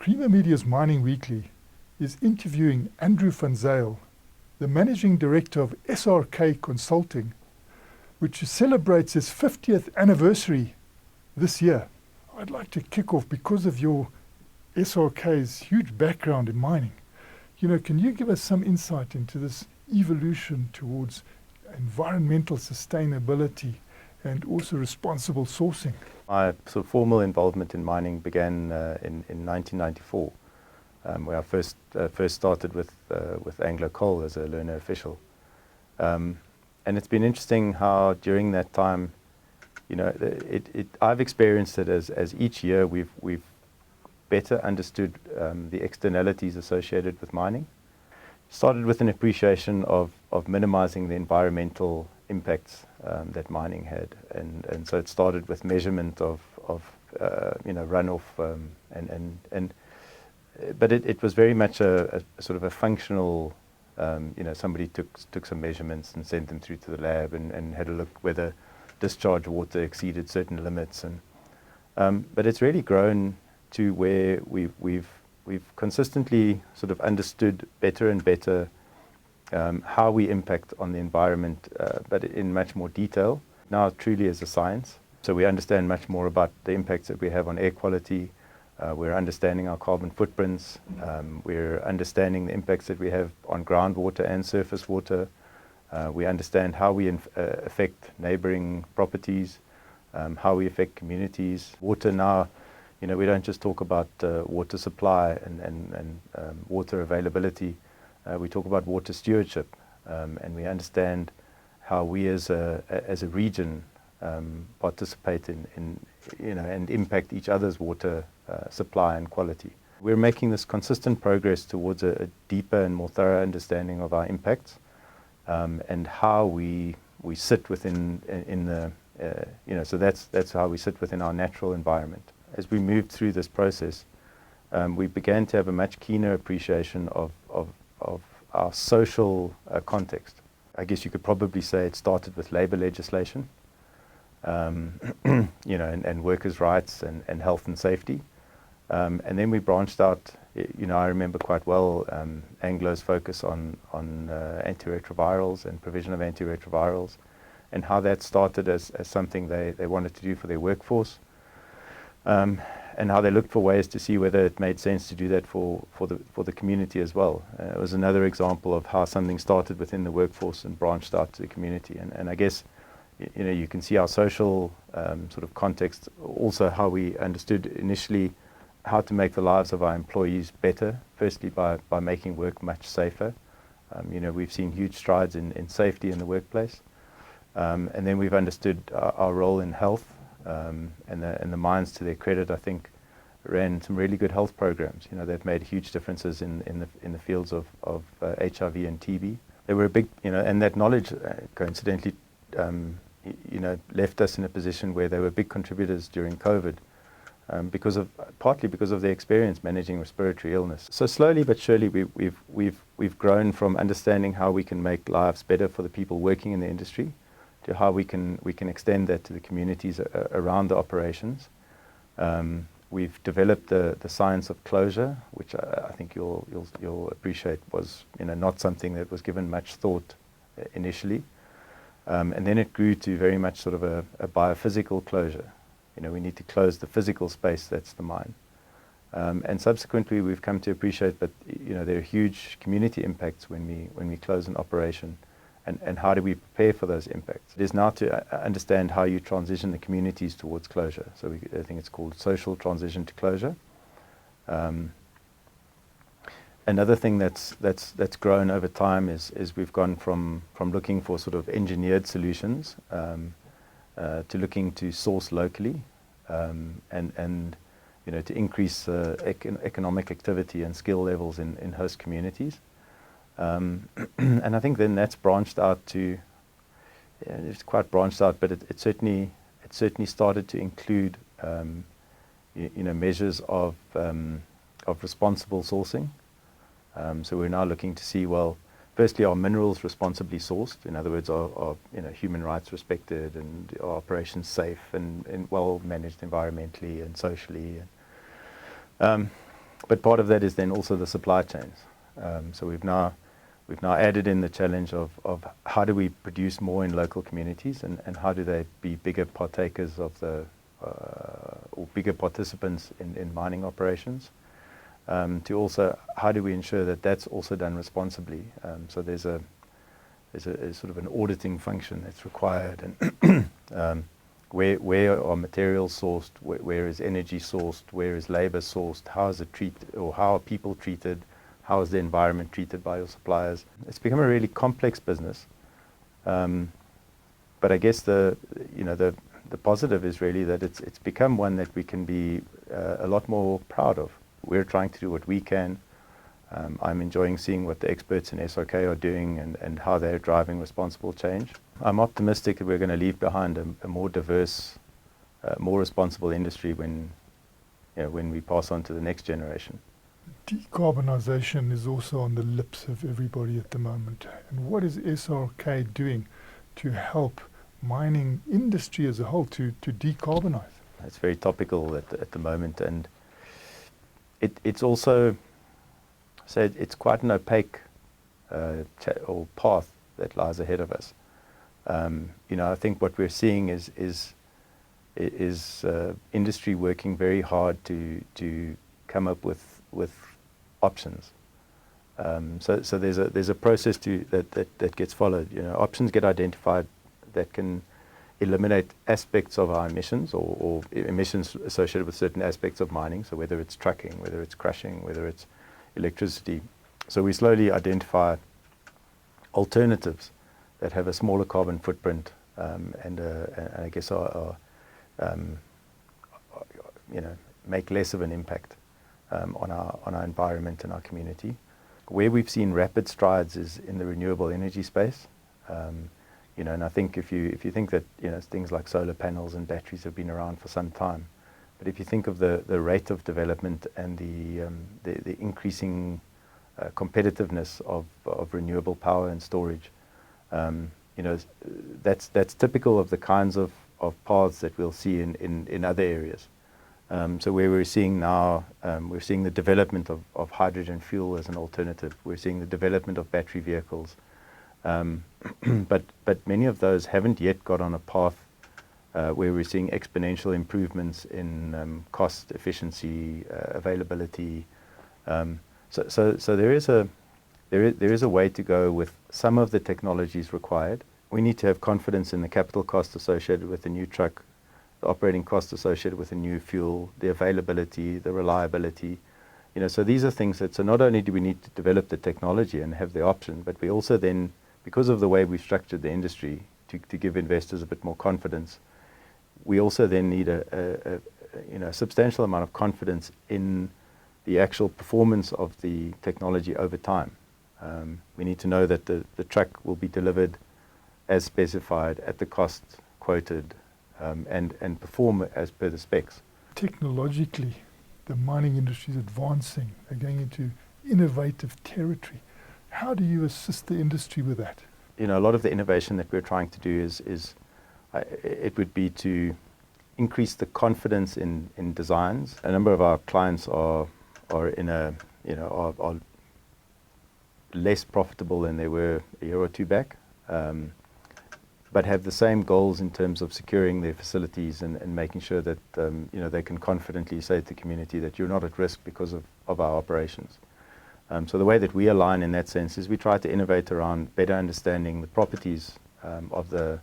Creamer Media's Mining Weekly is interviewing Andrew van Zyl, the Managing Director of SRK Consulting, which celebrates its 50th anniversary this year. I'd like to kick off, because of your SRK's huge background in mining. Can you give us some insight into this evolution towards environmental sustainability and also responsible sourcing? My sort of formal involvement in mining began in 1994, where I first started with Anglo Coal as a learner official. And it's been interesting how during that time, I've experienced it as each year we've better understood the externalities associated with mining. Started with an appreciation of minimizing the environmental impacts that mining had, and so it started with measurement of runoff, but it was very much a sort of a functional. Somebody took some measurements and sent them through to the lab and had a look whether discharge water exceeded certain limits, but it's really grown to where we've consistently sort of understood better and better how we impact on the environment, but in much more detail. Now it truly is a science. So we understand much more about the impacts that we have on air quality. We're understanding our carbon footprints. We're understanding the impacts that we have on groundwater and surface water. We understand how we affect neighboring properties, how we affect communities. Water now, we don't just talk about water supply and water availability. We talk about water stewardship, and we understand how we as a region participate in and impact each other's water supply and quality. We're making this consistent progress towards a deeper and more thorough understanding of our impacts, and how we sit within so that's how we sit within our natural environment. As we moved through this process, we began to have a much keener appreciation of our social context. I guess you could probably say it started with labor legislation, and workers' rights and health and safety. And then we branched out. I remember quite well Anglo's focus on antiretrovirals and provision of antiretrovirals, and how that started as something they wanted to do for their workforce. And how they looked for ways to see whether it made sense to do that for the community as well. It was another example of how something started within the workforce and branched out to the community. And I guess you can see our social sort of context, also how we understood initially how to make the lives of our employees better. Firstly, by making work much safer. We've seen huge strides in safety in the workplace, and then we've understood our role in health. And the mines, to their credit, I think, ran some really good health programs. They've made huge differences in the fields of HIV and TB. They were a big, and that knowledge, coincidentally, left us in a position where they were big contributors during COVID, partly because of their experience managing respiratory illness. So slowly but surely, we've grown from understanding how we can make lives better for the people working in the industry, to how we can extend that to the communities around the operations. We've developed the science of closure, which I think you'll appreciate was not something that was given much thought initially, and then it grew to very much sort of a biophysical closure. We need to close the physical space that's the mine, and subsequently we've come to appreciate that there are huge community impacts when we close an operation. And how do we prepare for those impacts? It is now to understand how you transition the communities towards closure. So I think it's called social transition to closure. Another thing that's grown over time is we've gone from looking for sort of engineered solutions to looking to source locally, and to increase economic activity and skill levels in host communities. And I think then that's branched out to, it's quite branched out, but it certainly started to include, measures of responsible sourcing. So we're now looking to see, well, firstly, are minerals responsibly sourced? In other words, are human rights respected, and are operations safe and well managed environmentally and socially? But part of that is then also the supply chains. So we've now added in the challenge of how do we produce more in local communities, and how do they be bigger partakers of the or bigger participants in mining operations. To also, how do we ensure that that's also done responsibly? So there's a sort of an auditing function that's required, and where are materials sourced, where is energy sourced, where is labor sourced, how is it treated, or how are people treated, how is the environment treated by your suppliers? It's become a really complex business, but I guess the positive is really that it's become one that we can be a lot more proud of. We're trying to do what we can. I'm enjoying seeing what the experts in SRK are doing, and how they're driving responsible change. I'm optimistic that we're going to leave behind a more diverse, more responsible industry when we pass on to the next generation. Decarbonisation is also on the lips of everybody at the moment. And what is SRK doing to help mining industry as a whole to decarbonise? It's very topical at the moment, and it's also, so it's quite an opaque or path that lies ahead of us. I think what we're seeing is industry working very hard to come up with options. So there's a process that gets followed. Options get identified that can eliminate aspects of our emissions, or emissions associated with certain aspects of mining. So whether it's trucking, whether it's crushing, whether it's electricity. So we slowly identify alternatives that have a smaller carbon footprint, and I guess make less of an impact on our environment and our community. Where we've seen rapid strides is in the renewable energy space. And I think if you think that things like solar panels and batteries have been around for some time, but if you think of the rate of development and the increasing competitiveness of renewable power and storage, that's typical of the kinds of paths that we'll see in other areas. So where we're seeing now, we're seeing the development of hydrogen fuel as an alternative. We're seeing the development of battery vehicles. But many of those haven't yet got on a path where we're seeing exponential improvements in cost, efficiency, availability. So there is a way to go with some of the technologies required. We need to have confidence in the capital cost associated with a new truck, the operating cost associated with a new fuel, the availability, the reliability. So these are things that, so not only do we need to develop the technology and have the option, but we also then, because of the way we've structured the industry to give investors a bit more confidence, we also then need a substantial amount of confidence in the actual performance of the technology over time. We need to know that the truck will be delivered as specified at the cost quoted, and perform as per the specs. Technologically, the mining industry is advancing. They're going into innovative territory. How do you assist the industry with that? A lot of the innovation that we're trying to do it would be to increase the confidence in designs. A number of our clients are less profitable than they were a year or two back, but have the same goals in terms of securing their facilities and making sure that they can confidently say to the community that you're not at risk because of our operations. So the way that we align in that sense is we try to innovate around better understanding the properties of the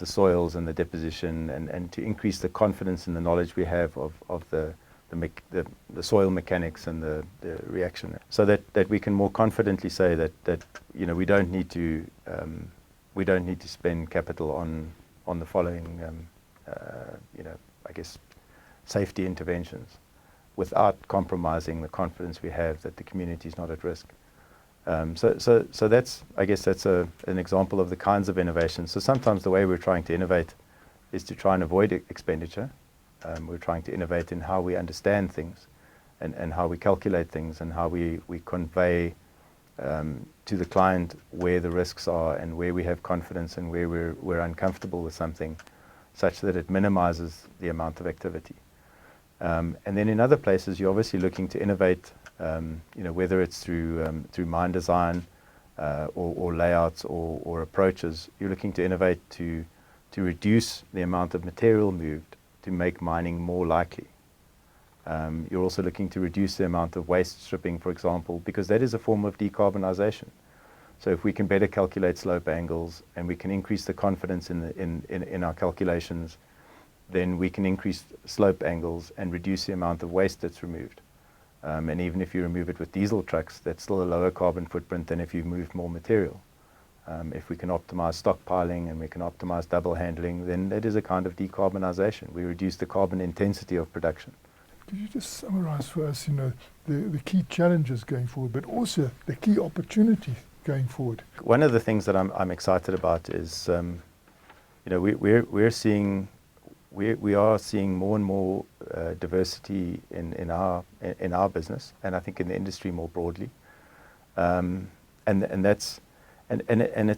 soils and the deposition, and to increase the confidence and the knowledge we have of the soil mechanics and the reaction, so that we can more confidently say that we don't need to spend capital on the following safety interventions, without compromising the confidence we have that the community is not at risk. So that's an example of the kinds of innovations. So sometimes the way we're trying to innovate is to try and avoid expenditure. We're trying to innovate in how we understand things, and how we calculate things, and how we convey to the client where the risks are and where we have confidence and where we're uncomfortable with something, such that it minimizes the amount of activity. And then in other places, you're obviously looking to innovate, whether it's through mine design or layouts or approaches. You're looking to innovate to reduce the amount of material moved to make mining more likely. You're also looking to reduce the amount of waste stripping, for example, because that is a form of decarbonisation. So if we can better calculate slope angles and we can increase the confidence in our calculations, then we can increase slope angles and reduce the amount of waste that's removed. And even if you remove it with diesel trucks, that's still a lower carbon footprint than if you move more material. If we can optimize stockpiling and we can optimize double handling, then that is a kind of decarbonisation. We reduce the carbon intensity of production. Could you just summarize for us, the key challenges going forward, but also the key opportunities going forward? One of the things that I'm excited about is, we are seeing more and more diversity in our business, and I think in the industry more broadly, and it's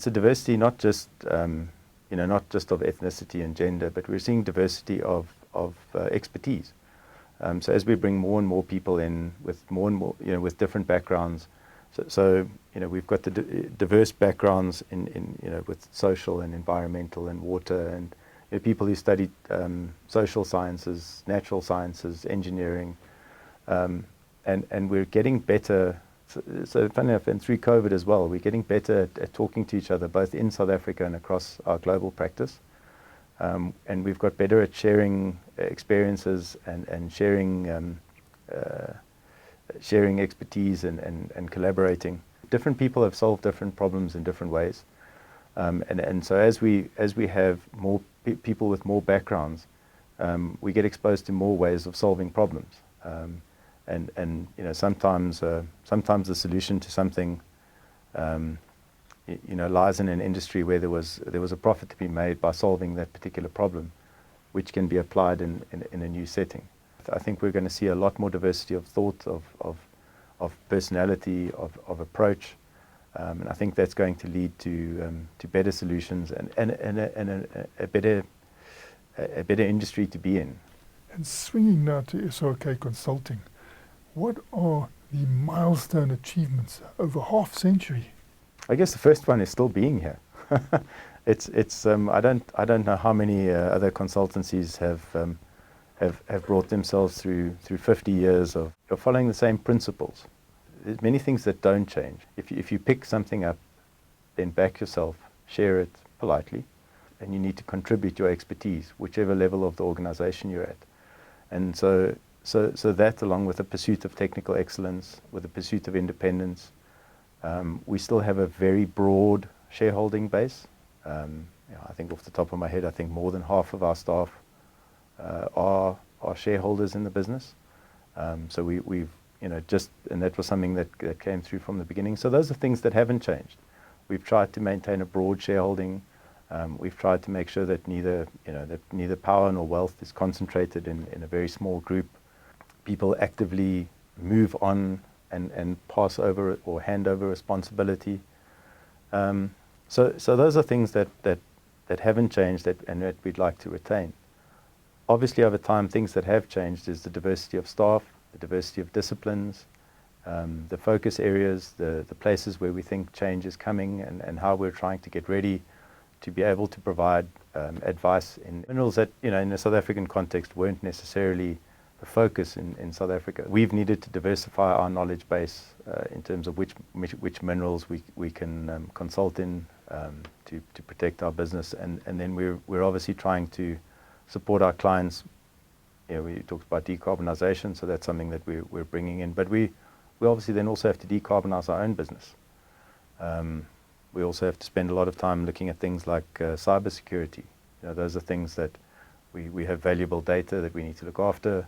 a diversity not just not just of ethnicity and gender, but we're seeing diversity of expertise. So as we bring more and more people in with more and more, with different backgrounds, so we've got the diverse backgrounds in with social and environmental and water, and people who studied social sciences, natural sciences, engineering, and we're getting better. So funny enough, and through COVID as well, we're getting better at talking to each other, both in South Africa and across our global practice. And we've got better at sharing experiences and sharing expertise and collaborating. Different people have solved different problems in different ways, and so as we have more people with more backgrounds, we get exposed to more ways of solving problems, and sometimes the solution to something lies in an industry where there was a profit to be made by solving that particular problem, which can be applied in a new setting. I think we're going to see a lot more diversity of thought, of personality, of approach, and I think that's going to lead to better solutions and a better industry to be in. And swinging now to SRK Consulting, what are the milestone achievements over half century? I guess the first one is still being here. It's I don't know how many other consultancies have brought themselves through 50 years of following the same principles. There's many things that don't change. If you pick something up, then back yourself, share it politely, and you need to contribute your expertise, whichever level of the organization you're at. And so that, along with the pursuit of technical excellence, with the pursuit of independence, we still have a very broad shareholding base. I think off the top of my head, I think more than half of our staff are shareholders in the business. So we've and that was something that came through from the beginning. So those are things that haven't changed. We've tried to maintain a broad shareholding. We've tried to make sure that neither power nor wealth is concentrated in a very small group. People actively move on and pass over or hand over responsibility. So those are things that haven't changed and that we'd like to retain. Obviously, over time, things that have changed is the diversity of staff, the diversity of disciplines, the focus areas, the places where we think change is coming, and how we're trying to get ready to be able to provide advice in minerals that, in a South African context, weren't necessarily the focus in South Africa. We've needed to diversify our knowledge base in terms of which minerals we can consult in to protect our business, and then we're obviously trying to support our clients. We talked about decarbonisation, so that's something that we're bringing in. But we obviously then also have to decarbonise our own business. We also have to spend a lot of time looking at things like cybersecurity. Those are things that we have valuable data that we need to look after.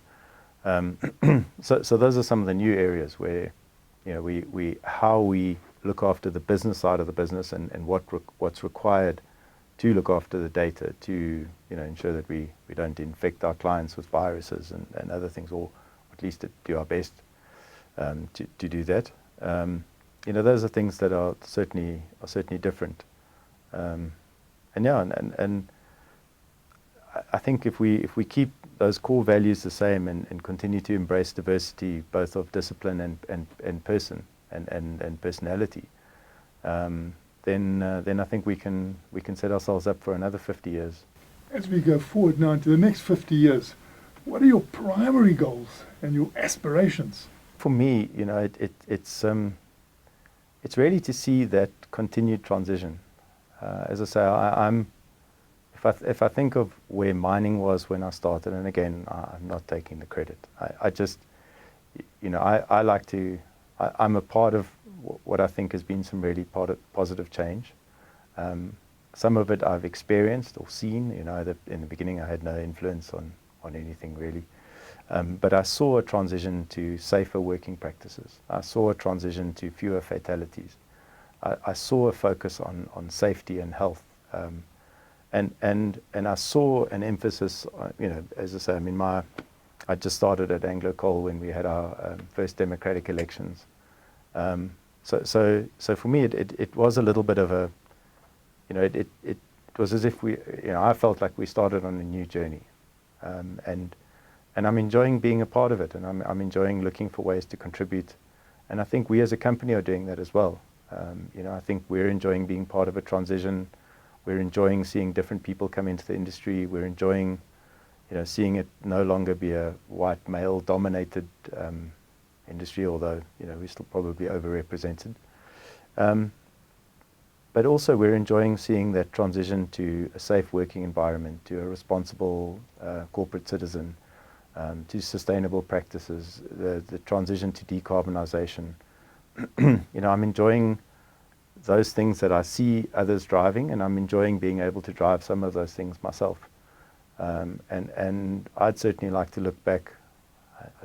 So those are some of the new areas where how we look after the business side of the business and what's required to look after the data to ensure that we don't infect our clients with viruses and other things, or at least to do our best to do that. Those are things that are certainly different. And I think if we keep those core values the same and continue to embrace diversity, both of discipline and person and personality, then I think we can set ourselves up for another 50 years. As we go forward now into the next 50 years, what are your primary goals and your aspirations? For me, it's really to see that continued transition. As I say, if I think of where mining was when I started, and again, I'm not taking the credit. I'm a part of what I think has been some really positive change. Some of it I've experienced or seen. In the beginning I had no influence on anything really. But I saw a transition to safer working practices. I saw a transition to fewer fatalities. I saw a focus on safety and health. And I saw an emphasis, as I say, I just started at Anglo Coal when we had our first democratic elections. So for me, it was a little bit of a, it was as if I felt like we started on a new journey. And I'm enjoying being a part of it, and I'm enjoying looking for ways to contribute. And I think we as a company are doing that as well. I think we're enjoying being part of a transition. We're enjoying seeing different people come into the industry. We're enjoying, seeing it no longer be a white male-dominated industry, although we're still probably overrepresented. But also we're enjoying seeing that transition to a safe working environment, to a responsible corporate citizen, to sustainable practices, the transition to decarbonization. I'm enjoying those things that I see others driving, and I'm enjoying being able to drive some of those things myself. And I'd certainly like to look back.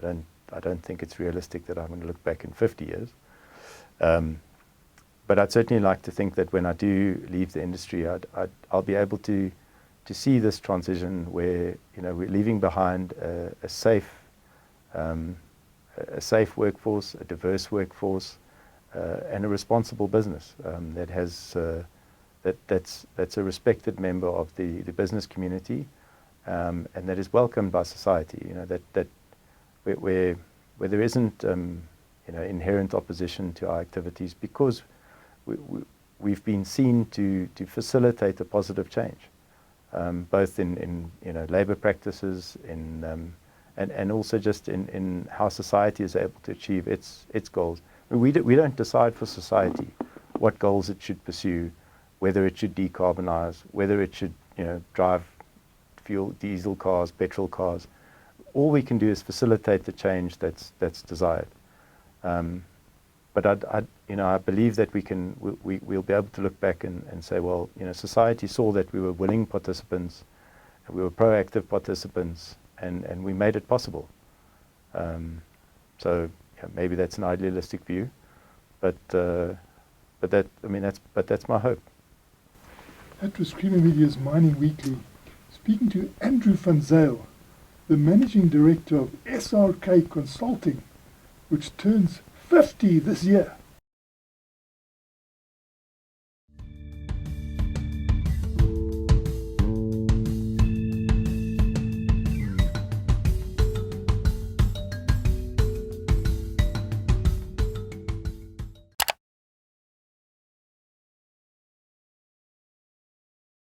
I don't think it's realistic that I'm going to look back in 50 years. But I'd certainly like to think that when I do leave the industry, I'll be able to see this transition where we're leaving behind a safe workforce, a diverse workforce, and a responsible business that has that's a respected member of the business community, and that is welcomed by society. That where there isn't inherent opposition to our activities, because we've been seen to facilitate a positive change, both in labour practices, and also just in how society is able to achieve its goals. We don't decide for society what goals it should pursue, whether it should decarbonize, whether it should drive diesel cars, petrol cars. All we can do is facilitate the change that's desired. But I believe that we'll be able to look back and say, well, society saw that we were willing participants, and we were proactive participants, and we made it possible. So maybe that's an idealistic view, but that's my hope. That was Creamer Media's Mining Weekly, speaking to Andrew van Zyl, the Managing Director of SRK Consulting, which turns 50 this year.